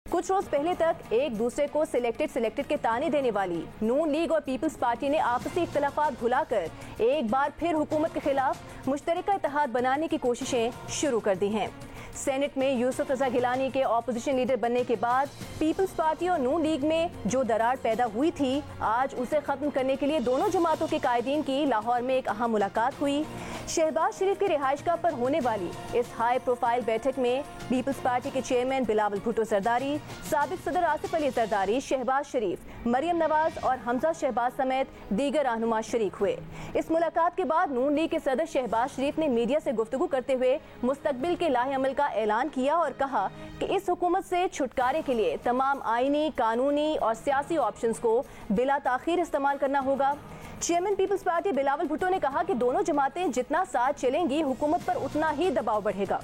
कुछ रोज पहले तक एक दूसरे को सिलेक्टेड के ताने देने वाली नून लीग और पीपल्स पार्टी ने आपसी इख्तलाफात भुलाकर एक बार फिर हुकूमत के खिलाफ मुश्तरका इत्तेहाद बनाने की कोशिशें शुरू कर दी हैं। सेनेट में यूसुफ रजा गिलानी के ऑपोजिशन लीडर बनने के बाद पीपल्स पार्टी और नून लीग में जो दरार पैदा हुई थी, आज उसे खत्म करने के लिए दोनों जमातों के कायदीन की लाहौर में एक अहम मुलाकात हुई। शहबाज शरीफ की रिहाइशगाह पर होने वाली इस हाई प्रोफाइल बैठक में पीपल्स पार्टी के चेयरमैन बिलावल भुट्टो जरदारी, साबिक सदर आसिफ अली जरदारी, शहबाज शरीफ, मरियम नवाज और हमजा शहबाज समेत दीगर रहनुमा शरीक हुए। इस मुलाकात के बाद नून लीग के सदर शहबाज शरीफ ने मीडिया से गुफ्तगू करते हुए मुस्तकबिल के लाहे अमल का ऐलान किया और कहा कि इस हुकूमत से छुटकारे के लिए तमाम आईनी, कानूनी और सियासी ऑप्शंस को बिला ताखीर इस्तेमाल करना होगा। चेयरमैन पीपल्स पार्टी बिलावल भुट्टो ने कहा कि दोनों जमातें जितना साथ चलेंगी, हुकूमत पर उतना ही दबाव बढ़ेगा।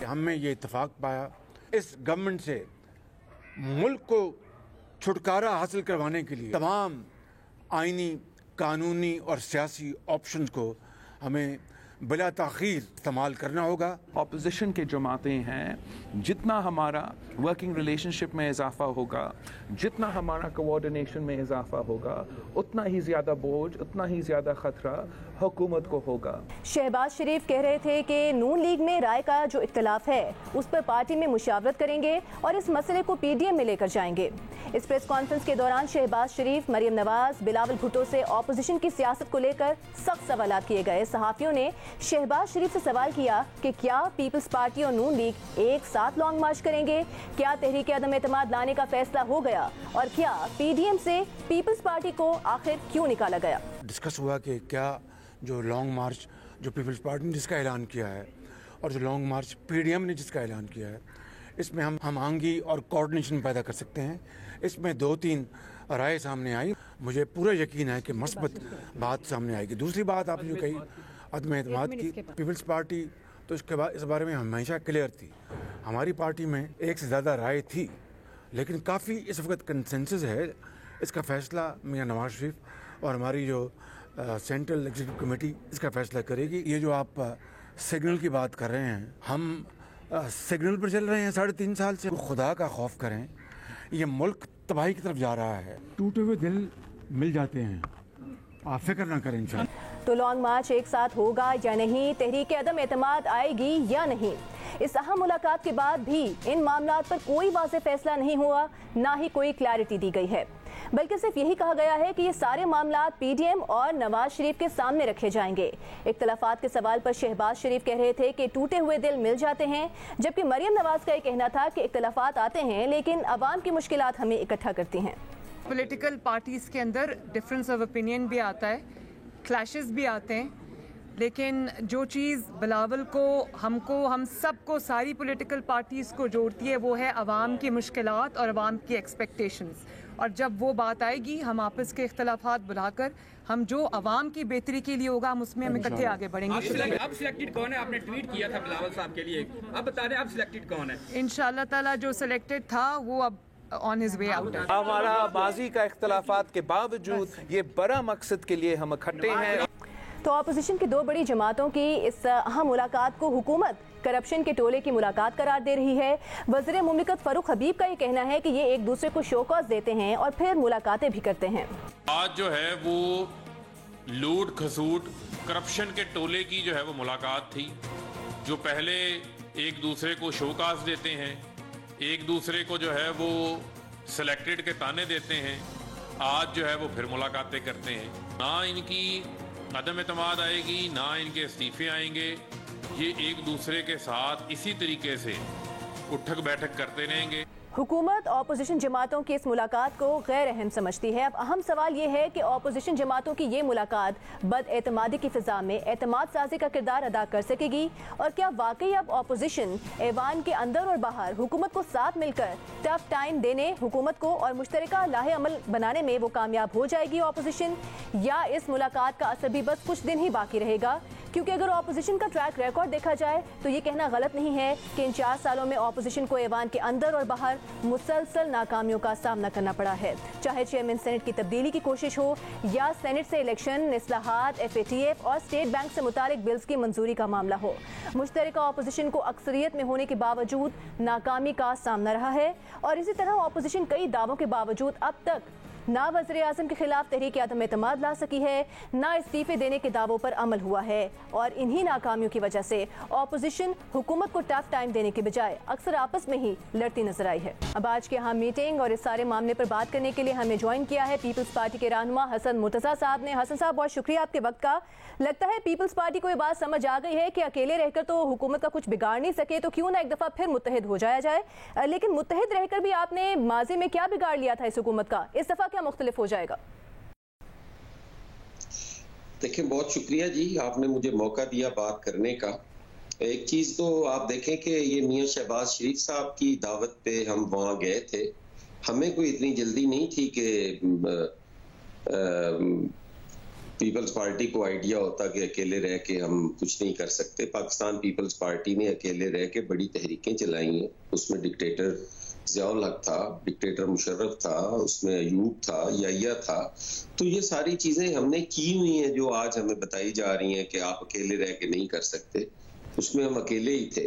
हमने ये इत्तेफाक पाया इस गवर्नमेंट से मुल्क को छुटकारा हासिल करवाने के लिए तमाम आईनी, कानूनी और सियासी ऑप्शंस को हमें बिला ताखीर इस्तेमाल करना होगा। ऑपोजिशन के जमातें हैं, जितना हमारा वर्किंग रिलेशनशिप में इजाफा होगा, जितना हमारा कोऑर्डिनेशन में इजाफा होगा, उतना ही ज़्यादा बोझ, उतना ही ज़्यादा ख़तरा हुकूमत को होगा। शहबाज शरीफ कह रहे थे कि नून लीग में राय का जो इख्तिलाफ है उस पर पार्टी में मुशावरत करेंगे और इस मसले को पीडीएम में लेकर जाएंगे। इस प्रेस कॉन्फ्रेंस के दौरान शहबाज शरीफ, मरियम नवाज, बिलावल भुट्टो से ऑपोजिशन की सियासत को लेकर सख्त सवाल किए गए। सहाफियों ने शहबाज शरीफ से सवाल किया कि क्या पीपल्स पार्टी और नून लीग एक साथ लॉन्ग मार्च करेंगे, क्या तहरीक अदम एतमाद लाने का फैसला हो गया और क्या पीडीएम से पीपल्स पार्टी को आखिर क्यों निकाला गया। डिस्कस हुआ कि क्या जो लॉन्ग मार्च जो पीपल्स पार्टी ने जिसका ऐलान किया है और जो लॉन्ग मार्च पीडीएम ने जिसका ऐलान किया है, इसमें हम आंगी और कोऑर्डिनेशन पैदा कर सकते हैं। इसमें 2-3 राय सामने आई, मुझे पूरा यकीन है कि मस्बत बात सामने आएगी। दूसरी बात आपने जो कही अदम एतमाद की, पीपल्स पार्टी तो इसके बाद इस बारे में हमेशा क्लियर थी। हमारी पार्टी में एक से ज़्यादा राय थी, लेकिन काफ़ी इस वक्त कंसेंसस है। इसका फैसला मियां नवाज शरीफ और हमारी जो सेंट्रल एग्जीक्यूटिव कमेटी इसका फैसला करेगी। ये जो आप सिग्नल की बात कर रहे हैं, हम सिग्नल पर चल रहे हैं 3.5 साल से। खुदा का खौफ करें, ये मुल्क तबाही की तरफ जा रहा है। टूटे हुए दिल मिल जाते हैं, आप फिक्र ना करें इंशाअल्लाह। तो लॉन्ग मार्च एक साथ होगा या नहीं, तहरीक अदम एतमाद आएगी या नहीं, इस अहम मुलाकात के बाद भी इन मामलात पर कोई वाज़ेह फैसला नहीं हुआ, ना ही कोई क्लैरिटी दी गई है, बल्कि सिर्फ यही कहा गया है कि ये सारे मामलात पीडीएम और नवाज शरीफ के सामने रखे जाएंगे। इख्तलाफात के सवाल पर शहबाज शरीफ कह रहे थे कि टूटे हुए दिल मिल जाते हैं, जबकि मरियम नवाज का ये कहना था कि इख्तलाफात आते हैं लेकिन अवाम की मुश्किलात हमें इकट्ठा करती हैं। पॉलिटिकल पार्टीज़ के अंदर डिफरेंस ऑफ ओपिनियन भी आता है, क्लैशेस भी आते हैं, लेकिन जो चीज़ बिलावल को, हमको, हम सबको, सारी पॉलिटिकल पार्टीज़ को जोड़ती है वो है अवाम की मुश्किलात और अवाम की एक्सपेक्टेशंस। और जब वो बात आएगी, हम आपस के इख्तलाफात बुलाकर हम जो अवाम की बेहतरी के लिए होगा हम उसमें हम इकट्ठे आगे बढ़ेंगे। अब सिलेक्टेड कौन है? आपने ट्वीट किया था बिलावल साहब के लिए, अब बता दें अब सिलेक्टेड कौन है? इंशाअल्लाह ताला जो सिलेक्टेड था वो अब ऑन हिज वे आउट है। हमारा माजी का इख्तलाफात के बावजूद ये बड़ा मकसद के लिए हम इकट्ठे हैं। तो अपोजिशन की दो बड़ी जमातों की इस अहम मुलाकात को हुकूमत करप्शन के टोले की मुलाकात करार दे रही है। वज़ीर मुमलिकत फारूक हबीब का ये कहना है कि ये एक दूसरे को शोकॉज देते हैं और फिर मुलाकातें भी करते हैं। आज जो है वो लूट खसूट करप्शन के टोले की जो है वो मुलाकात थी, जो पहले एक दूसरे को शोकॉज देते हैं, एक दूसरे को जो है वो सिलेक्टेड के ताने देते हैं, आज जो है वो फिर मुलाकातें करते हैं। ना इनकी अदम एतमाद आएगी, ना इनके इस्तीफे आएंगे, ये एक दूसरे के साथ इसी तरीके से उठक बैठक करते रहेंगे। हुकूमत ऑपोजिशन जमातों की इस मुलाकात को गैर अहम समझती है। अब अहम सवाल ये है कि ऑपोजिशन जमातों की ये मुलाकात बदएतमादी की फिजा में एतमाद साजी का किरदार अदा कर सकेगी और क्या वाकई अब ऑपोजिशन ऐवान के अंदर और बाहर हुकूमत को साथ मिलकर टफ टाइम देने, हुकूमत को और मुश्तरका लाहे अमल बनाने में वो कामयाब हो जाएगी ऑपोजिशन, या इस मुलाकात का असर भी बस कुछ दिन ही बाकी रहेगा। क्योंकि अगर ऑपोजिशन का ट्रैक रिकॉर्ड देखा जाए तो ये कहना गलत नहीं है कि इन 4 सालों में ऑपोजिशन को ऐवान के अंदर और बाहर मुसलसल नाकामियों का सामना करना पड़ा है। चाहे चेयरमैन सेनेट की तब्दीली की कोशिश हो या सेनेट से इलेक्शन, इस्लाहात, FATF और स्टेट बैंक से मुतालिक बिल्स की मंजूरी का मामला हो, मुश्तरका ऑपोजिशन को अक्सरियत में होने के बावजूद नाकामी का सामना रहा है। और इसी तरह ऑपोजिशन कई दावों के बावजूद अब तक ना वज़ीर आज़म के खिलाफ तहरीक आदम एतमाद ला सकी है, ना इस्तीफे देने के दावों पर अमल हुआ है। और इन्हीं नाकामियों की वजह से ऑपोजिशन हुकूमत को टफ टाइम देने के बजाय अक्सर आपस में ही लड़ती नजर आई है। अब आज की अहम मीटिंग और इस सारे मामले पर बात करने के लिए हमें ज्वाइन किया है पीपल्स पार्टी के रहनुमा हसन मुर्तज़ा साहब ने। हसन साहब, बहुत शुक्रिया आपके वक्त का। लगता है पीपल्स पार्टी को ये बात समझ आ गई है कि अकेले रहकर तो हुकूमत का कुछ बिगाड़ नहीं सके, तो क्यों ना एक दफा फिर मुत्तहिद हो जाया जाए। लेकिन मुत्तहिद रहकर भी आपने माजी में क्या बिगाड़ लिया था इस हुकूमत का, इस दफा क्या मुख्तलिफ हो जाएगा? देखिए, बहुत शुक्रिया जी, आपने मुझे मौका दिया बात करने का। एक चीज तो आप देखें कि ये मियां शहबाज शरीफ साहब की दावत पे हम वहां गए थे। हमें कोई इतनी जल्दी नहीं थी कि पीपल्स पार्टी को आइडिया होता कि अकेले रह के हम कुछ नहीं कर सकते। पाकिस्तान पीपल्स पार्टी ने अकेले रह के बड़ी तहरीकें चलाई हैं। उसमें डिक्टेटर ज़ियाउल हक था, डिक्टेटर मुशर्रफ था, उसमें अयूब था, याहिया था। तो ये सारी चीजें हमने की हुई हैं जो आज हमें बताई जा रही हैं कि आप अकेले रह के नहीं कर सकते। उसमें हम अकेले ही थे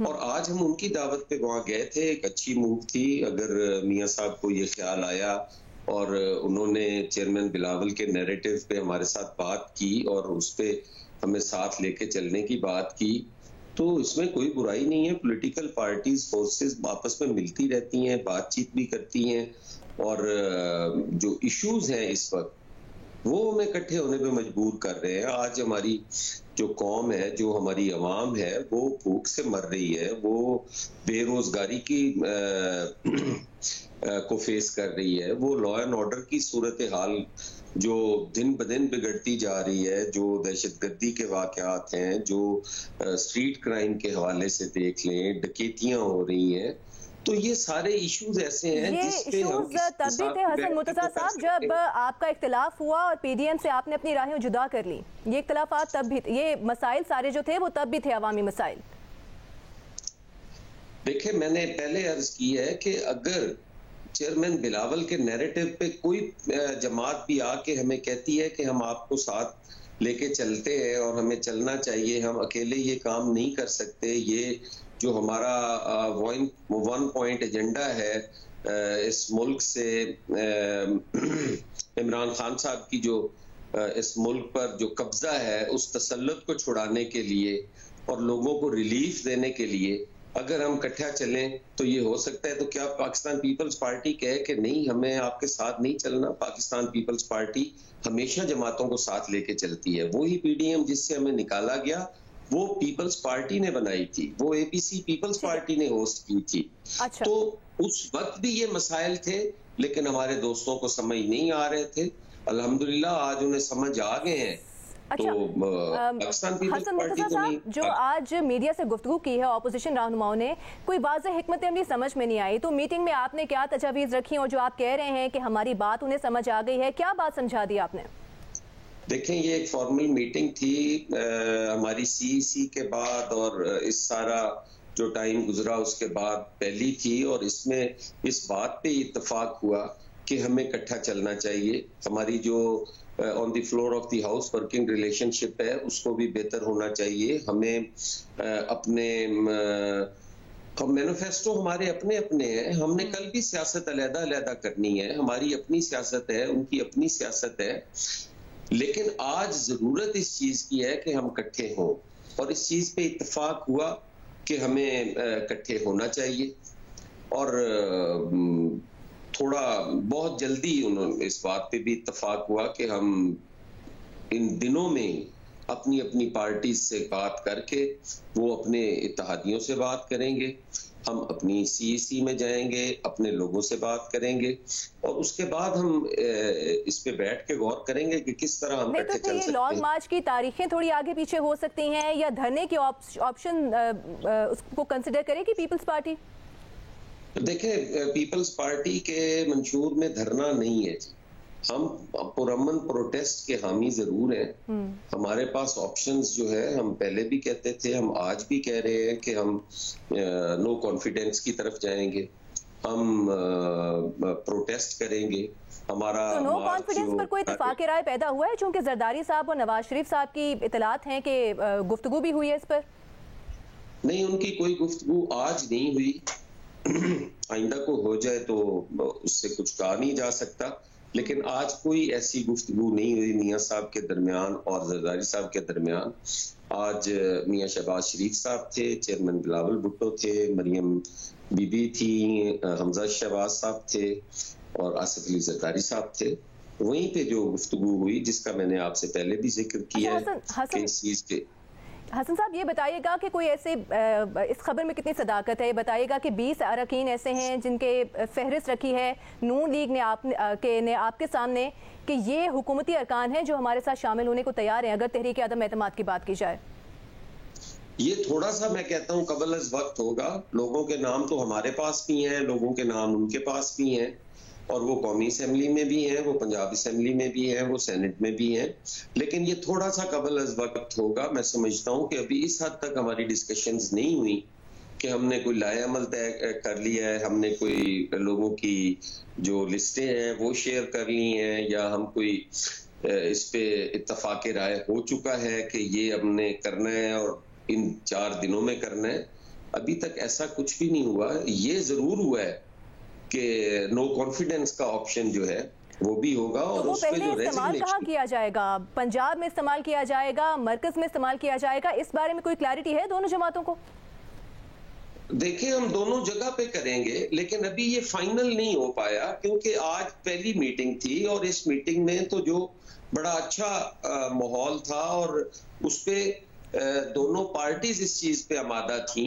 और आज हम उनकी दावत पे वहां गए थे। एक अच्छी मूव थी। अगर मियां साहब को ये ख्याल आया और उन्होंने चेयरमैन बिलावल के नैरेटिव पे हमारे साथ बात की और उस पे हमें साथ लेके चलने की बात की, तो इसमें कोई बुराई नहीं है। पॉलिटिकल पार्टीज, फोर्सेस आपस में मिलती रहती हैं, बातचीत भी करती हैं और जो इश्यूज हैं इस वक्त वो हमें इकट्ठे होने पे मजबूर कर रहे हैं। आज हमारी जो कौम है, जो हमारी अवाम है, वो भूख से मर रही है, वो बेरोजगारी की को फेस कर रही है, वो लॉ एंड ऑर्डर की सूरत हाल जो दिन ब दिन बिगड़ती जा रही है, जो दहशतगर्दी के वाकयात हैं, जो स्ट्रीट क्राइम के हवाले से देख लें, डकैतियां हो रही हैं, तो ये सारे इश्यूज ऐसे हैं जिसपे हम तब भी थे हसन मुर्तज़ा साहब जब आपका इख्तिलाफ हुआ और PDM से आपने अपनी राहें जुदा कर ली। ये इख्तिलाफात तब भी, ये मसाइल सारे जो थे वो तब भी थे अवामी मसाइल। देखिए, मैंने पहले अर्ज की है कि अगर चेयरमैन बिलावल के नैरेटिव पे कोई जमात भी आके हमें कहती है कि हम आपको साथ लेके चलते हैं और हमें चलना चाहिए, हम अकेले ये काम नहीं कर सकते, ये जो हमारा 1 पॉइंट एजेंडा है इस मुल्क से इमरान खान साहब की जो इस मुल्क पर जो कब्जा है उस तसल्लुत को छुड़ाने के लिए और लोगों को रिलीफ देने के लिए अगर हम इकट्ठा चलें तो ये हो सकता है। तो क्या पाकिस्तान पीपल्स पार्टी कहे कि नहीं, हमें आपके साथ नहीं चलना? पाकिस्तान पीपल्स पार्टी हमेशा जमातों को साथ लेके चलती है। वही PDM जिससे हमें निकाला गया वो पीपल्स पार्टी ने बनाई थी, वो APC पीपल्स पार्टी ने होस्ट की थी। अच्छा। तो उस वक्त भी ये मसाइल थे लेकिन हमारे दोस्तों को समझ नहीं आ रहे थे। अल्हम्दुलिल्लाह आज उन्हें समझ आ गए हैं। अच्छा, पाकिस्तान पीपल्स पार्टी तो नहीं। जो आज मीडिया से गुफ्तगू की है ऑपोजिशन रहनुमाओं ने, कोई वाज़ेह हिकमत अमली समझ में नहीं आई, तो मीटिंग में आपने क्या तजावीज़ रखी और जो आप कह रहे हैं कि हमारी बात उन्हें समझ आ गई है, क्या बात समझा दी आपने? देखें, ये एक फॉर्मल मीटिंग थी हमारी CEC के बाद और इस सारा जो टाइम गुजरा उसके बाद पहली थी और इसमें इस बात पे इत्तेफाक हुआ कि हमें इकट्ठा चलना चाहिए। हमारी जो on the floor of the house working relationship है उसको भी बेहतर होना चाहिए। हमें अपने मैनिफेस्टो हमारे अपने अपने हैं। हमने कल भी सियासत अलग-अलग करनी है, हमारी अपनी सियासत है, उनकी अपनी सियासत है, लेकिन आज जरूरत इस चीज की है कि हम इकट्ठे हों और इस चीज पे इत्तेफाक हुआ कि हमें इकट्ठे होना चाहिए। और थोड़ा बहुत जल्दी उन्होंने इस बात पे भी इत्तेफाक हुआ कि हम इन दिनों में अपनी अपनी पार्टी से बात करके वो अपने इत्तेहादियों से बात करेंगे, हम अपनी CEC में जाएंगे, अपने लोगों से बात करेंगे और उसके बाद हम इस पे बैठ के गौर करेंगे कि किस तरह हम इकट्ठे चल सकते हैं। लॉन्ग मार्च की तारीखें थोड़ी आगे पीछे हो सकती हैं या धरने के ऑप्शन उसको कंसिडर करेगी पीपल्स पार्टी? देखिए, पीपल्स पार्टी के मंशूर में धरना नहीं है। हम पुरअमन प्रोटेस्ट के हामी जरूर हैं। हमारे पास ऑप्शंस जो है, हम पहले भी कहते थे, हम आज भी कह रहे हैं कि हम नो कॉन्फिडेंस की तरफ जाएंगे, हम प्रोटेस्ट करेंगे। हमारा तो नो कॉन्फिडेंस पर कोई इत्तेफाक राय पैदा हुआ है? चूंकि जरदारी साहब और नवाज शरीफ साहब की इतलात हैं कि गुफ्तगू भी हुई है इस पर। नहीं, उनकी कोई गुफ्तगू आज नहीं हुई। आइंदा को हो जाए तो उससे कुछ कहा नहीं जा सकता, लेकिन आज कोई ऐसी गुफ्तगू नहीं हुई मियां साहब के दरमियान और जरदारी साहब के दरमियान। आज मियां शहबाज शरीफ साहब थे, चेयरमैन बिलावल भुट्टो थे, मरियम बीबी थी, हमजा शहबाज साहब थे और आसिफ अली जरदारी साहब थे। वहीं पे जो गुफ्तगू हुई, जिसका मैंने आपसे पहले भी जिक्र किया है कि इस चीज के। हसन साहब, ये बताइएगा कि कोई ऐसे इस खबर में कितनी सदाकत है? बताइएगा कि 20 अरकान ऐसे हैं जिनके फहरिस्त रखी है नून लीग ने आपके सामने कि ये हुकूमती अरकान हैं जो हमारे साथ शामिल होने को तैयार हैं अगर तहरीक आदम एतमाद की बात की जाए। ये थोड़ा सा मैं कहता हूँ कबल अज़ वक्त होगा। लोगों के नाम तो हमारे पास भी हैं, लोगों के नाम उनके पास भी हैं, और वो कौमी असेंबली में भी हैं, वो पंजाब असेंबली में भी हैं, वो सेनेट में भी हैं। लेकिन ये थोड़ा सा कबल अज़ वक्त होगा। मैं समझता हूँ कि अभी इस हद तक हमारी डिस्कशंस नहीं हुई कि हमने कोई लाएअमल तय कर लिया है, हमने कोई लोगों की जो लिस्टें हैं वो शेयर कर ली हैं, या हम कोई इस पे इत्तफाक राय हो चुका है कि ये हमने करना है और इन 4 दिनों में करना है। अभी तक ऐसा कुछ भी नहीं हुआ। ये जरूर हुआ है कि नो कॉन्फिडेंस का ऑप्शन जो है वो भी होगा। और तो वो पहले इस्तेमाल कहाँ किया जाएगा? पंजाब में इस्तेमाल किया जाएगा, मरकज में इस्तेमाल किया जाएगा? इस बारे में कोई क्लैरिटी है दोनों जमातों को? देखिए, हम दोनों जगह पे करेंगे, लेकिन अभी ये फाइनल नहीं हो पाया क्योंकि आज पहली मीटिंग थी और इस मीटिंग में तो जो बड़ा अच्छा माहौल था और उस पे दोनों पार्टीज इस चीज पे आमादा थी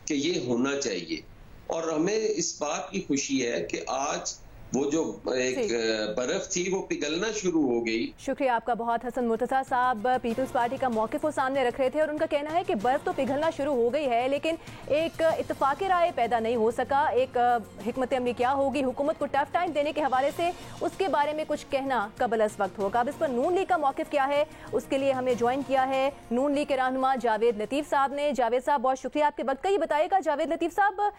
कि ये होना चाहिए। और हमें इस बात की खुशी है कि आज वो जो एक बर्फ थी वो पिघलना शुरू हो गई। शुक्रिया आपका बहुत। हसन मुर्तजा साहब पीपल्स पार्टी का मौक़िफ़ वो सामने रख रहे थे और उनका कहना है कि बर्फ तो पिघलना शुरू हो गई है लेकिन एक इत्तफाक़ी राय पैदा नहीं हो सका। एक हिकमत अमली क्या होगी हुकूमत को टफ टाइम देने के हवाले से, उसके बारे में कुछ कहना कबल अज़ वक्त होगा। अब इस पर नून लीग का मौक़िफ़ क्या है, उसके लिए हमें ज्वाइन किया है नून लीग के रहनुमा जावेद लतीफ़ साहब ने। जावेद साहब, बहुत शुक्रिया आपके वक्त का। ये बताइएगा जावेद लतीफ़ साहब,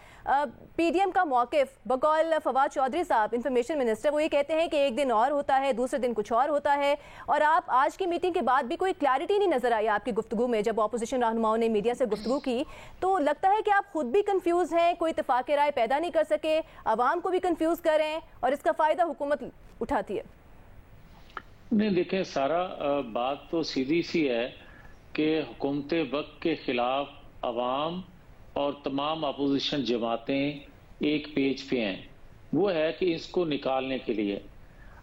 PDM का मौक़िफ़ बकौल फवाद चौधरी साहब इंफॉर्मेशन मिनिस्टर, वो ये कहते हैं कि एक दिन और होता है, दूसरे दिन कुछ और होता है, और आप आज की मीटिंग के बाद भी कोई क्लैरिटी नहीं नजर आई आपकी गुफ्तगू में। जब ऑपोजिशन रहनुमाओं ने मीडिया से गुफ्तगू की तो लगता है कि आप खुद भी कंफ्यूज हैं, कोई इत्तेफाक राय पैदा नहीं कर सके, आवाम को भी कंफ्यूज कर रहे हैं और इसका फायदा हुकूमत उठाती है। नहीं, देखें, सारा बात तो सीधी सी है कि हुकूमत वक्त के खिलाफ अवाम और तमाम अपोजिशन जमातें एक पेज पे हैं। वो है कि इसको निकालने के लिए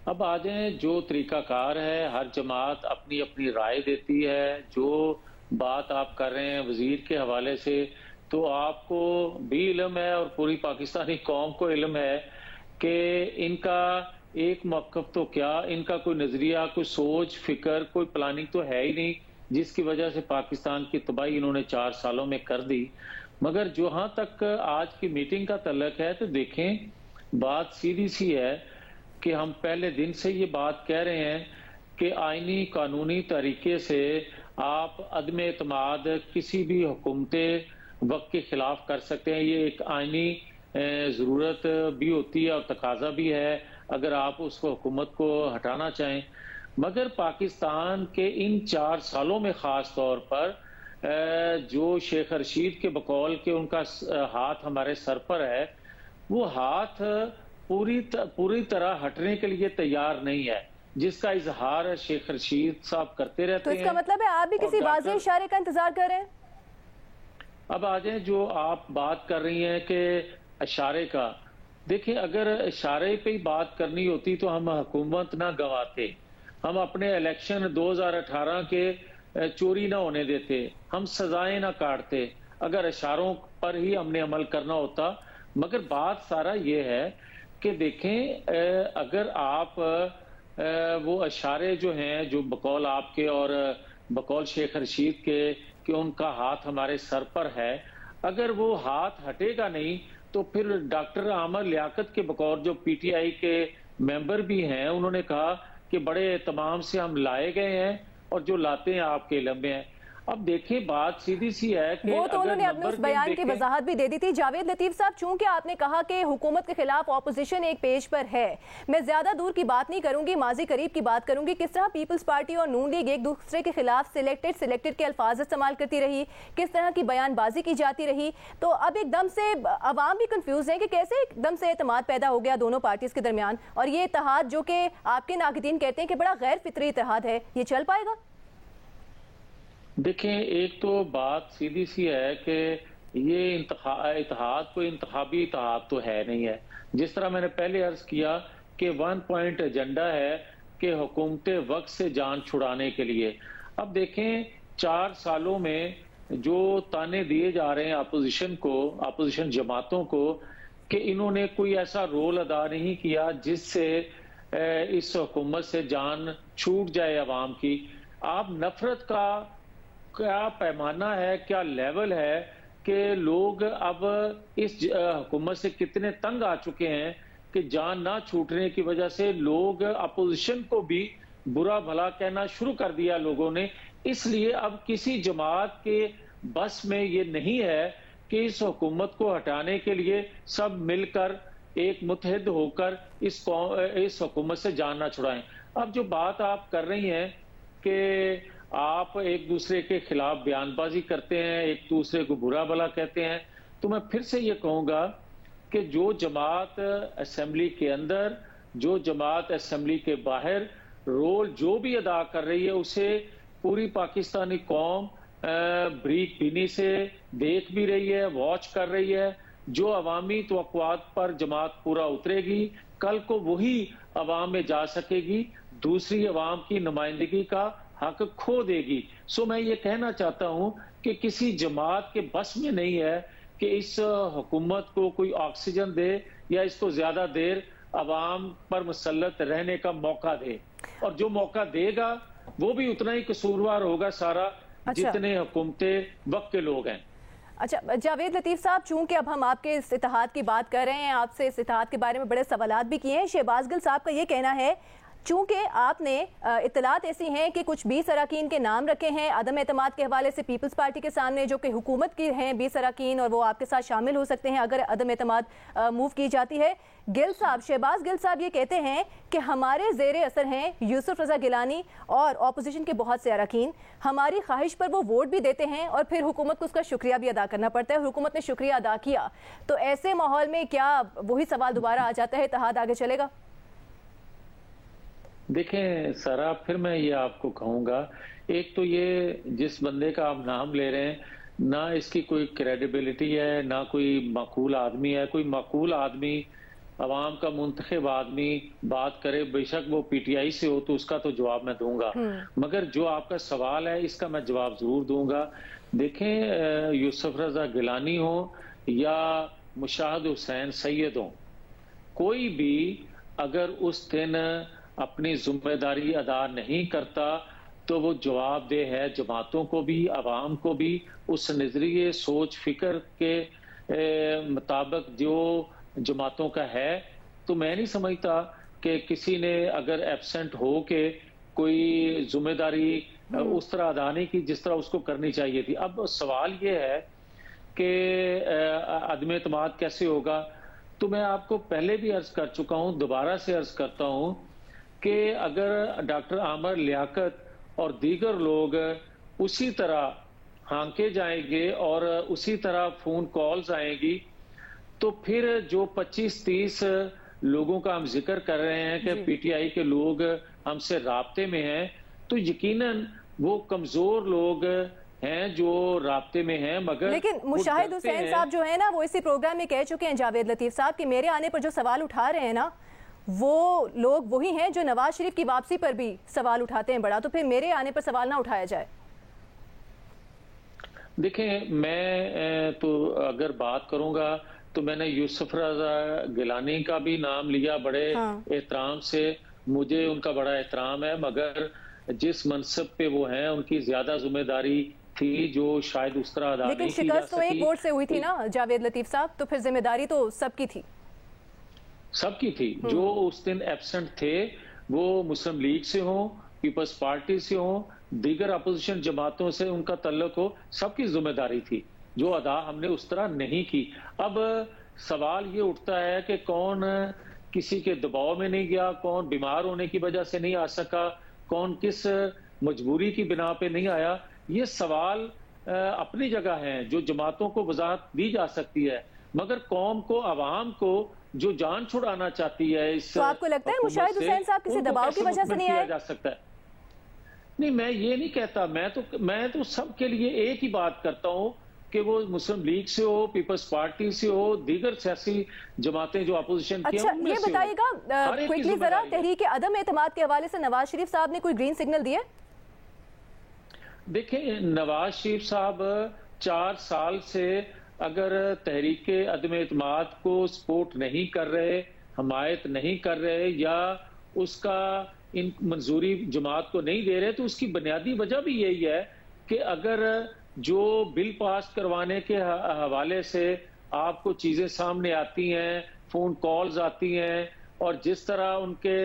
अब आ जाए, जो तरीकाकार है, हर जमात अपनी अपनी राय देती है। जो बात आप कर रहे हैं वजीर के हवाले से, तो आपको भी इल्म है और पूरी पाकिस्तानी कौम को इल्म है कि इनका एक मौक़िफ़ तो क्या, इनका कोई नजरिया, कोई सोच, फिक्र, कोई प्लानिंग तो है ही नहीं, जिसकी वजह से पाकिस्तान की तबाही इन्होंने 4 सालों में कर दी। मगर जहां तक आज की मीटिंग का तल्लक है तो देखें, बात सीधी सी है कि हम पहले दिन से ये बात कह रहे हैं कि आईनी कानूनी तरीके से आप अदम एतमाद किसी भी हुकूमत वक्त के खिलाफ कर सकते हैं। ये एक आईनी ज़रूरत भी होती है और तकाजा भी है अगर आप उसको हुकूमत को हटाना चाहें। मगर पाकिस्तान के इन 4 सालों में ख़ास तौर पर जो शेख रशीद के बकौल के उनका हाथ हमारे सर पर है, वो हाथ पूरी तरह हटने के लिए तैयार नहीं है, जिसका इजहार शेख रशीद साहब करते रहते हैं। तो इसका मतलब है आप भी किसी वाज़ेह इशारे का इंतजार कर रहे हैं? अब आ जाए, जो आप बात कर रही हैं कि इशारे का, देखिए, अगर इशारे पे ही बात करनी होती तो हम हुकूमत ना गंवाते, हम अपने इलेक्शन 2018 के चोरी ना होने देते, हम सजाएं ना काटते, अगर इशारों पर ही हमने अमल करना होता। मगर बात सारा ये है कि देखें, अगर आप वो इशारे जो हैं, जो बकौल आपके और बकौल शेख रशीद के कि उनका हाथ हमारे सर पर है, अगर वो हाथ हटेगा नहीं तो फिर डॉक्टर आमर लियाकत के बकौल जो PTI के मेंबर भी हैं, उन्होंने कहा कि बड़े एहतमाम से हम लाए गए हैं और जो लाते हैं आपके इल्म में है। अब देखिए बात सीधी सी है कि वो तो उन्होंने अपने उस बयान की वजाहत भी दे दी थी। जावेद लतीफ साहब, चूंकि आपने कहा कि हुकूमत के खिलाफ ऑपोजिशन एक पेज पर है, मैं ज्यादा दूर की बात नहीं करूंगी, माजी करीब की बात करूंगी। किस तरह पीपल्स पार्टी और नून लीग एक दूसरे के खिलाफ सिलेक्टेड के अल्फाज इस्तेमाल करती रही, किस तरह की बयानबाजी की जाती रही, तो अब एकदम से अवाम भी कंफ्यूज है कि कैसे एकदम से एतमाद पैदा हो गया दोनों पार्टीज के दरमियान, और ये इत्तेहाद जो कि आपके नाक़दीन कहते हैं कि बड़ा गैर फितरी इत्तेहाद है, ये चल पाएगा? देखें, एक तो बात सीधी सी है कि ये इत्तेहाद कोई इंतखाबी इत्तेहाद तो है नहीं है। जिस तरह मैंने पहले अर्ज किया कि 1 पॉइंट एजेंडा है कि हुकूमत वक्त से जान छुड़ाने के लिए। अब देखें 4 सालों में जो ताने दिए जा रहे हैं अपोजिशन जमातों को कि इन्होंने कोई ऐसा रोल अदा नहीं किया जिससे इस हुकूमत से जान छूट जाए अवाम की। आप नफरत का क्या पैमाना है, क्या लेवल है कि लोग अब इस हुकूमत से कितने तंग आ चुके हैं कि जान ना छूटने की वजह से लोग अपोजिशन को भी बुरा भला कहना शुरू कर दिया लोगों ने। इसलिए अब किसी जमात के बस में ये नहीं है कि इस हुकूमत को हटाने के लिए सब मिलकर एक मुत्तहिद होकर इस हुकूमत से जान ना छुड़ाएं। अब जो बात आप कर रही हैं कि आप एक दूसरे के खिलाफ बयानबाजी करते हैं, एक दूसरे को बुरा भला कहते हैं, तो मैं फिर से ये कहूंगा कि जो जमात असेंबली के अंदर, जो जमात असेंबली के बाहर रोल जो भी अदा कर रही है उसे पूरी पाकिस्तानी कौम बरीक बीनी से देख भी रही है, वॉच कर रही है। जो अवामी तवक्कुआत पर जमात पूरा उतरेगी, कल को वही अवाम में जा सकेगी, दूसरी अवाम की नुमाइंदगी का हक खो देगी। सो मैं ये कहना चाहता हूं कि किसी जमात के बस में नहीं है कि इस हुकूमत को कोई ऑक्सीजन दे या इसको ज्यादा देर अवाम पर मुसल्लत रहने का मौका दे, और जो मौका देगा वो भी उतना ही कसूरवार होगा सारा जितने हुकूमतें वक्त के लोग हैं। अच्छा जावेद लतीफ साहब, चूंकि अब हम आपके इस इत्तेहाद की बात कर रहे हैं, आपसे इस इत्तेहाद के बारे में बड़े सवालात भी किए हैं। शहबाज गिल साहब का ये कहना है चूंकि आपने इत्तलात ऐसी हैं कि कुछ 20 अरकान के नाम रखे हैं अदम एतमाद के हवाले से पीपल्स पार्टी के सामने, जो कि हुकूमत की हैं 20 अरकान, और वो आपके साथ शामिल हो सकते हैं अगर अदम एतमाद मूव की जाती है। शहबाज गिल साहब ये कहते हैं कि हमारे ज़ेरे असर हैं यूसुफ रज़ा गिलानी और अपोजिशन के बहुत से अरकान, हमारी ख्वाहिश पर वो वोट भी देते हैं और फिर हुकूमत को उसका शुक्रिया भी अदा करना पड़ता है। हुकूमत ने शुक्रिया अदा किया, तो ऐसे माहौल में क्या वही सवाल दोबारा आ जाता है, इत्तेहाद आगे चलेगा? देखें सारा, फिर मैं ये आपको कहूंगा, एक तो ये जिस बंदे का आप नाम ले रहे हैं, ना इसकी कोई क्रेडिबिलिटी है, ना कोई माकूल आदमी है। कोई माकूल आदमी, अवाम का मुंतखब आदमी बात करे, बेशक वो पीटीआई से हो, तो उसका तो जवाब मैं दूंगा, मगर जो आपका सवाल है इसका मैं जवाब जरूर दूंगा। देखें, यूसुफ रजा गिलानी हो या मुशाहिद हुसैन सैयद हो, कोई भी अगर उस दिन अपनी जिम्मेदारी अदा नहीं करता तो वो जवाबदेह है जमातों को भी, अवाम को भी। उस नजरिए सोच फिक्र के मुताबिक जो जमातों का है, तो मैं नहीं समझता कि किसी ने अगर एब्सेंट हो के कोई जिम्मेदारी उस तरह अदा नहीं की जिस तरह उसको करनी चाहिए थी। अब सवाल ये है कि अदम एतमाद कैसे होगा, तो मैं आपको पहले भी अर्ज कर चुका हूं, दोबारा से अर्ज करता हूं कि अगर डॉक्टर आमर लियाकत और दीगर लोग उसी तरह हांके जाएंगे और उसी तरह फोन कॉल्स आएंगी, तो फिर जो 25-30 लोगों का हम जिक्र कर रहे हैं कि पीटीआई के लोग हमसे राब्ते में हैं, तो यकीनन वो कमजोर लोग हैं जो राब्ते में हैं। मगर लेकिन मुशाहिद हुसैन साहब जो है ना, वो इसी प्रोग्राम में कह चुके हैं जावेद लतीफ साहब कि मेरे आने पर जो सवाल उठा रहे हैं ना, वो लोग वही हैं जो नवाज शरीफ की वापसी पर भी सवाल उठाते हैं बड़ा, तो फिर मेरे आने पर सवाल ना उठाया जाए। देखें, मैं तो अगर बात करूंगा तो मैंने यूसुफ रजा गिलानी का भी नाम लिया बड़े एहतराम से, मुझे उनका बड़ा एहतराम है, मगर जिस मनसब पे वो हैं उनकी ज्यादा जिम्मेदारी थी जो शायद उस तरह अदा नहीं की जा सकी। तो एक वोट से हुई थी ना जावेद लतीफ साहब, तो फिर जिम्मेदारी तो सबकी थी। सबकी थी। जो उस दिन एब्सेंट थे वो मुस्लिम लीग से हो, पीपल्स पार्टी से हो, दीगर अपोजिशन जमातों से उनका तल्लुक हो, सबकी जिम्मेदारी थी। जो अदा हमने उस तरह नहीं की। अब सवाल ये उठता है कि कौन किसी के दबाव में नहीं गया, कौन बीमार होने की वजह से नहीं आ सका, कौन किस मजबूरी की बिना पे नहीं आया। ये सवाल अपनी जगह हैं जो जमातों को वजाहत दी जा सकती है, मगर कौम को, आवाम को जो जान छुड़ाना चाहती है इस, तो आपको लगता है मुशाहिद हुसैन साहब किसी दबाव की वजह से नहीं आए? जा सकता है। नहीं, मैं ये नहीं कहता। मैं तो सबके लिए एक ही बात करता हूं कि वो मुस्लिम लीग से हो, पीपल्स पार्टी से हो, दीगर सियासी जमातें जो अपोजिशन की हैं, अच्छा, ये बताइएगा क्विकली जरा, तहरीक अदम एतमाद के हवाले से नवाज शरीफ साहब ने कोई ग्रीन सिग्नल दिया? देखिए, नवाज शरीफ साहब 4 साल से अगर तहरीक अदम एतमाद को सपोर्ट नहीं कर रहे, हमायत नहीं कर रहे या उसका इन मंजूरी जमात को नहीं दे रहे, तो उसकी बुनियादी वजह भी यही है कि अगर जो बिल पास करवाने के हवाले से आपको चीजें सामने आती हैं, फोन कॉल्स आती हैं, और जिस तरह उनके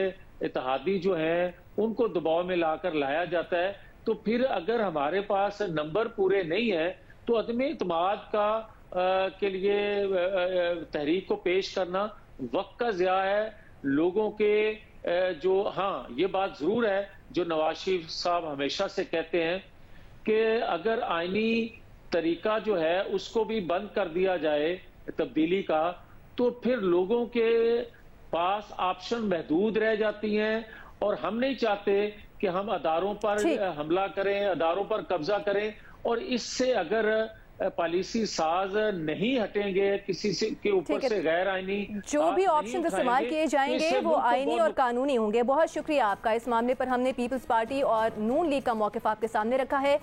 इत्तेहादी जो हैं उनको दबाव में लाकर लाया जाता है, तो फिर अगर हमारे पास नंबर पूरे नहीं है तो अदम एतमाद का के लिए तहरीक को पेश करना वक्त का ज़िया है। लोगों के जो, हाँ ये बात जरूर है जो नवाज शरीफ साहब हमेशा से कहते हैं कि अगर आईनी तरीका जो है उसको भी बंद कर दिया जाए तब्दीली का, तो फिर लोगों के पास ऑप्शन महदूद रह जाती हैं। और हम नहीं चाहते कि हम अदारों पर हमला करें, अदारों पर कब्जा करें, और इससे अगर पॉलिसी साज नहीं हटेंगे किसी से के ऊपर से गैर आईनी जो भी ऑप्शन इस्तेमाल किए जाएंगे वो आईनी और कानूनी होंगे। बहुत शुक्रिया आपका। इस मामले पर हमने पीपल्स पार्टी और नून लीग का मौक़िफ़ आपके सामने रखा है।